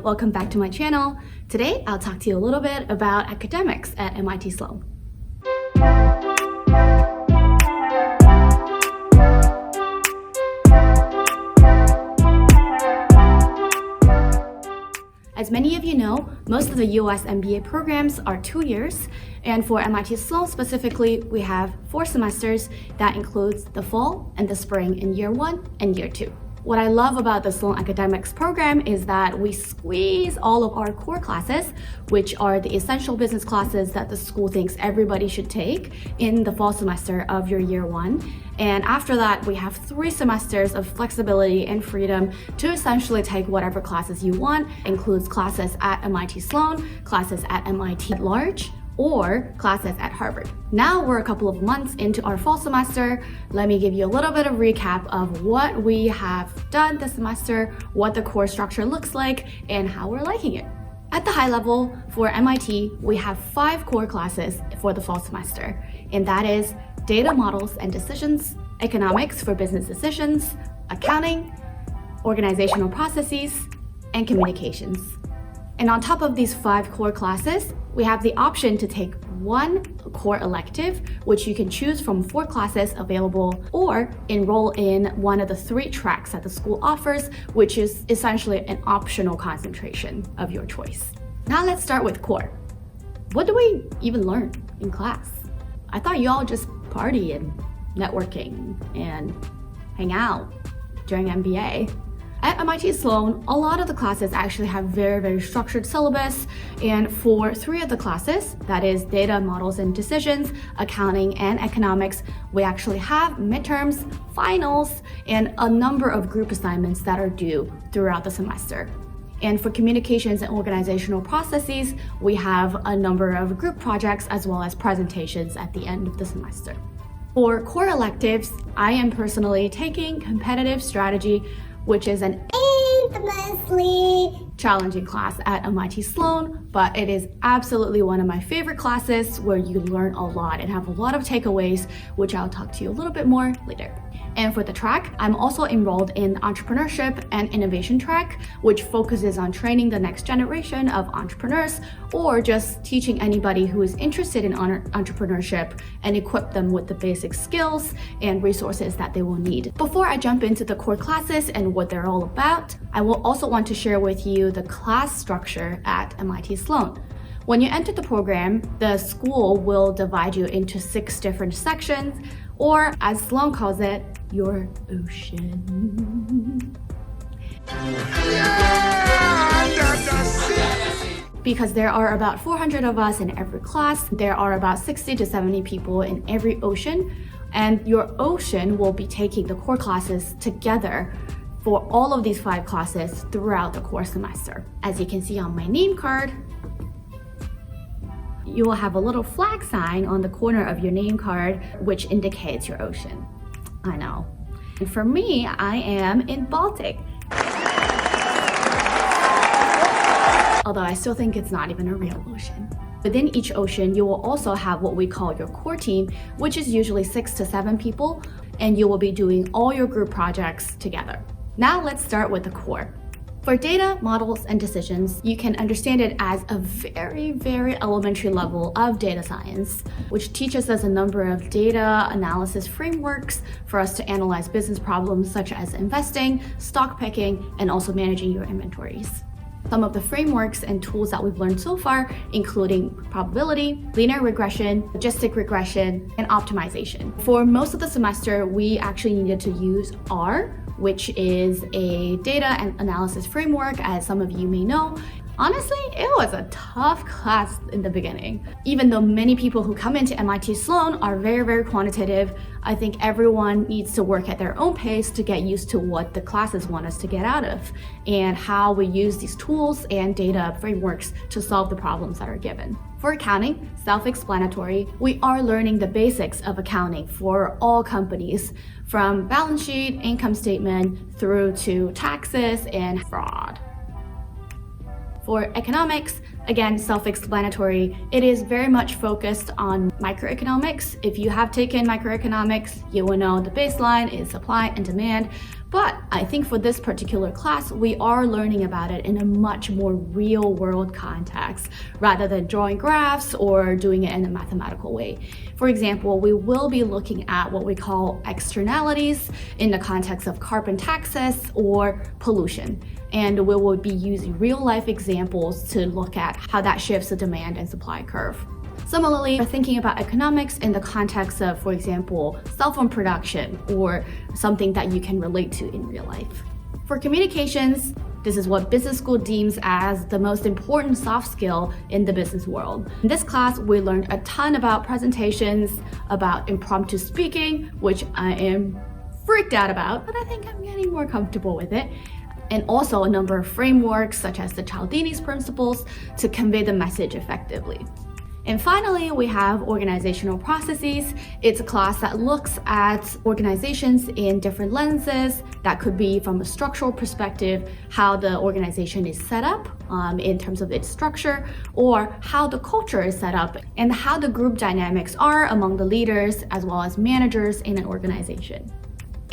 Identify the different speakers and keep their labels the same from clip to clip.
Speaker 1: everyone, welcome back to my channel. Today, I'll talk to you a little bit about academics at MIT Sloan. As many of you know, most of the US MBA programs are 2 years, and for MIT Sloan specifically, we have 4 semesters that includes the fall and the spring in year 1 and year 2. What I love about the Sloan Academics program is that we squeeze all of our core classes, which are the essential business classes that the school thinks everybody should take in the fall semester of your year 1. And after that, we have 3 semesters of flexibility and freedom to essentially take whatever classes you want. Includes classes at MIT Sloan, classes at MIT at large, or classes at Harvard. Now we're a couple of months into our fall semester. Let me give you a little bit of recap of what we have done this semester, what the course structure looks like, and how we're liking it. At the high level, for MIT, we have 5 core classes for the fall semester, and that is data models and decisions, economics for business decisions, accounting, organizational processes, and communications. And on top of these 5 core classes, we have the option to take 1 core elective, which you can choose from 4 classes available, or enroll in one of the 3 tracks that the school offers, which is essentially an optional concentration of your choice. Now let's start with core. What do we even learn in class? I thought you all just party and networking and hang out during MBA. At MIT Sloan, a lot of the classes actually have very structured syllabus, and for 3 of the classes, that is data, models, and decisions, accounting, and economics, we actually have midterms, finals, and a number of group assignments that are due throughout the semester. And for communications and organizational processes, we have a number of group projects as well as presentations at the end of the semester. For core electives, I am personally taking competitive strategy, which is an infamously challenging class at MIT Sloan, but it is absolutely one of my favorite classes where you learn a lot and have a lot of takeaways, which I'll talk to you a little bit more later. And for the track, I'm also enrolled in entrepreneurship and innovation track, which focuses on training the next generation of entrepreneurs, or just teaching anybody who is interested in entrepreneurship and equip them with the basic skills and resources that they will need. Before I jump into the core classes and what they're all about, I will also want to share with you the class structure at MIT Sloan. When you enter the program, the school will divide you into 6 different sections, or as Sloan calls it, your ocean. Because there are about 400 of us in every class, there are about 60 to 70 people in every ocean, and your ocean will be taking the core classes together for all of these 5 classes throughout the core semester. As you can see on my name card, you will have a little flag sign on the corner of your name card, which indicates your ocean. I know. And for me, I am in Baltic. Although I still think it's not even a real ocean. Within each ocean, you will also have what we call your core team, which is usually 6 to 7 people, and you will be doing all your group projects together. Now let's start with the core. For data, models, and decisions, you can understand it as a very elementary level of data science, which teaches us a number of data analysis frameworks for us to analyze business problems such as investing, stock picking, and also managing your inventories. Some of the frameworks and tools that we've learned so far, including probability, linear regression, logistic regression, and optimization. For most of the semester, we actually needed to use R, which is a data and analysis framework, as some of you may know. Honestly, it was a tough class in the beginning. Even though many people who come into MIT Sloan are very quantitative, I think everyone needs to work at their own pace to get used to what the classes want us to get out of and how we use these tools and data frameworks to solve the problems that are given. For accounting, self-explanatory, we are learning the basics of accounting for all companies, from balance sheet, income statement, through to taxes and fraud. For economics, again, self-explanatory, it is very much focused on microeconomics. If you have taken microeconomics, you will know the baseline is supply and demand. But I think for this particular class, we are learning about it in a much more real-world context rather than drawing graphs or doing it in a mathematical way. For example, we will be looking at what we call externalities in the context of carbon taxes or pollution. And we will be using real-life examples to look at how that shifts the demand and supply curve. Similarly, we're thinking about economics in the context of, for example, cell phone production or something that you can relate to in real life. For communications, this is what business school deems as the most important soft skill in the business world. In this class, we learned a ton about presentations, about impromptu speaking, which I am freaked out about, but I think I'm getting more comfortable with it. And also a number of frameworks such as the Cialdini's principles to convey the message effectively. And finally, we have organizational processes. It's a class that looks at organizations in different lenses. That could be from a structural perspective, how the organization is set up in terms of its structure, or how the culture is set up and how the group dynamics are among the leaders as well as managers in an organization.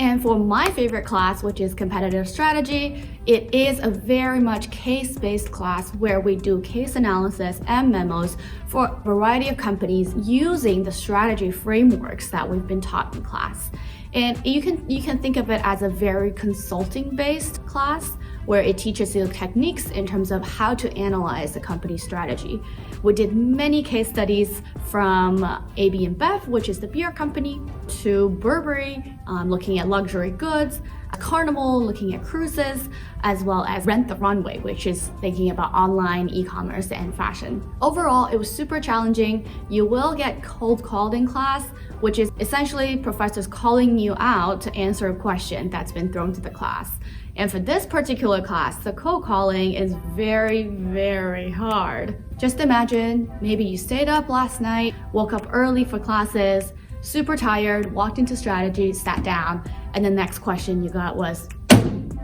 Speaker 1: And for my favorite class, which is competitive strategy, it is a very much case-based class where we do case analysis and memos for a variety of companies using the strategy frameworks that we've been taught in class. And you can think of it as a very consulting-based class where it teaches you techniques in terms of how to analyze a company's strategy. We did many case studies from AB InBev, which is the beer company, to Burberry, looking at luxury goods, Carnival, looking at cruises, as well as Rent the Runway, which is thinking about online e-commerce and fashion. Overall, it was super challenging. You will get cold called in class, which is essentially professors calling you out to answer a question that's been thrown to the class. And for this particular class, the cold calling is very, very hard. Just imagine, maybe you stayed up last night, woke up early for classes, super tired, walked into strategy, sat down, and the next question you got was,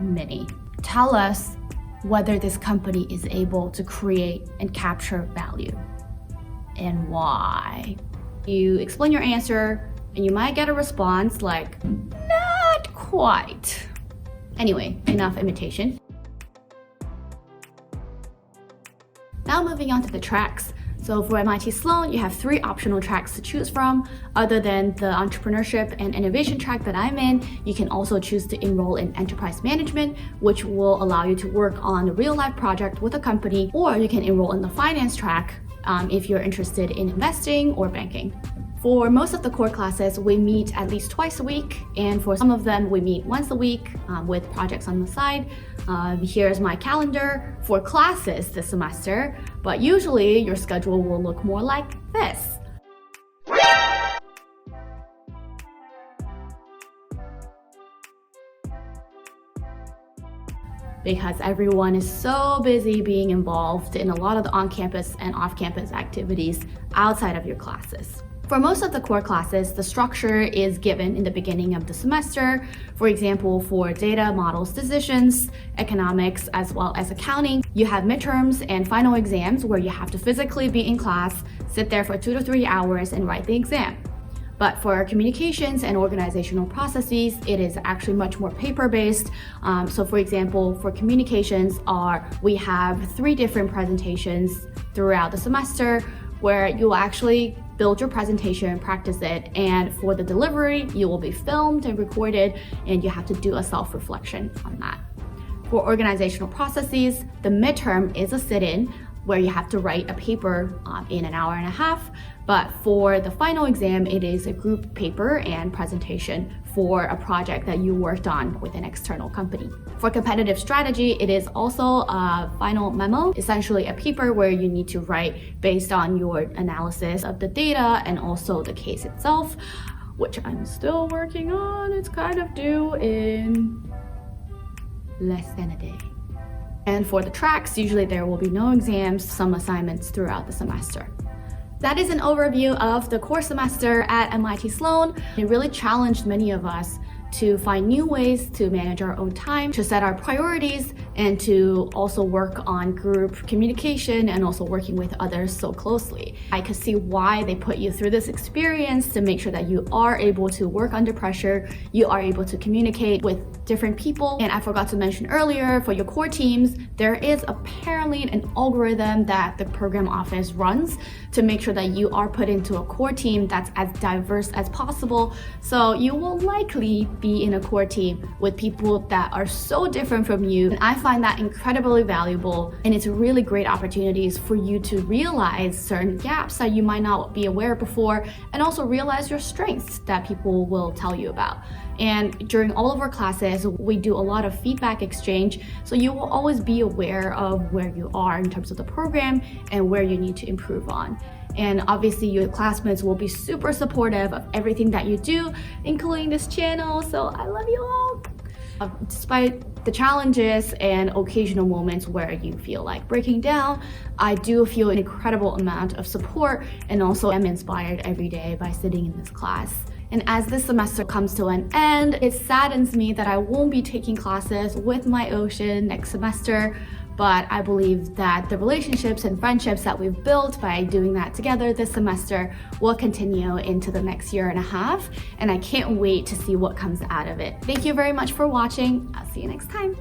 Speaker 1: Minnie, tell us whether this company is able to create and capture value and why. You explain your answer and you might get a response like, not quite. Anyway, enough imitation. Now moving on to the tracks. So for MIT Sloan, you have 3 optional tracks to choose from. Other than the entrepreneurship and innovation track that I'm in, you can also choose to enroll in enterprise management, which will allow you to work on a real-life project with a company, or you can enroll in the finance track if you're interested in investing or banking. For most of the core classes, we meet at least twice a week, and for some of them, we meet once a week with projects on the side. Here's my calendar for classes this semester, but usually your schedule will look more like this. Because everyone is so busy being involved in a lot of the on-campus and off-campus activities outside of your classes. For most of the core classes, the structure is given in the beginning of the semester. For example, for data, models, decisions, economics, as well as accounting, you have midterms and final exams where you have to physically be in class, sit there for 2 to 3 hours and write the exam. But for communications and organizational processes, it is actually much more paper-based. So for example, for communications, we have 3 different presentations throughout the semester where you'll actually build your presentation, practice it, and for the delivery, you will be filmed and recorded, and you have to do a self-reflection on that. For organizational processes, the midterm is a sit-in where you have to write a paper in an hour and a half, but for the final exam, it is a group paper and presentation for a project that you worked on with an external company. For competitive strategy, it is also a final memo, essentially a paper where you need to write based on your analysis of the data and also the case itself, which I'm still working on. It's kind of due in less than a day. And for the tracks, usually there will be no exams, some assignments throughout the semester. That is an overview of the core semester at MIT Sloan. It really challenged many of us to find new ways to manage our own time, to set our priorities, and to also work on group communication and also working with others so closely. I could see why they put you through this experience to make sure that you are able to work under pressure, you are able to communicate with different people. And I forgot to mention earlier, for your core teams, there is apparently an algorithm that the program office runs to make sure that you are put into a core team that's as diverse as possible. So you will likely be in a core team with people that are so different from you. And I find that incredibly valuable, and it's really great opportunities for you to realize certain gaps that you might not be aware before, and also realize your strengths that people will tell you about. And during all of our classes, we do a lot of feedback exchange, so you will always be aware of where you are in terms of the program and where you need to improve on. And obviously your classmates will be super supportive of everything that you do, including this channel, so I love you all. Despite the challenges and occasional moments where you feel like breaking down, I do feel an incredible amount of support, and also am inspired every day by sitting in this class. And as this semester comes to an end, it saddens me that I won't be taking classes with my ocean next semester, but I believe that the relationships and friendships that we've built by doing that together this semester will continue into the next year and a half, and I can't wait to see what comes out of it. Thank you very much for watching. I'll see you next time.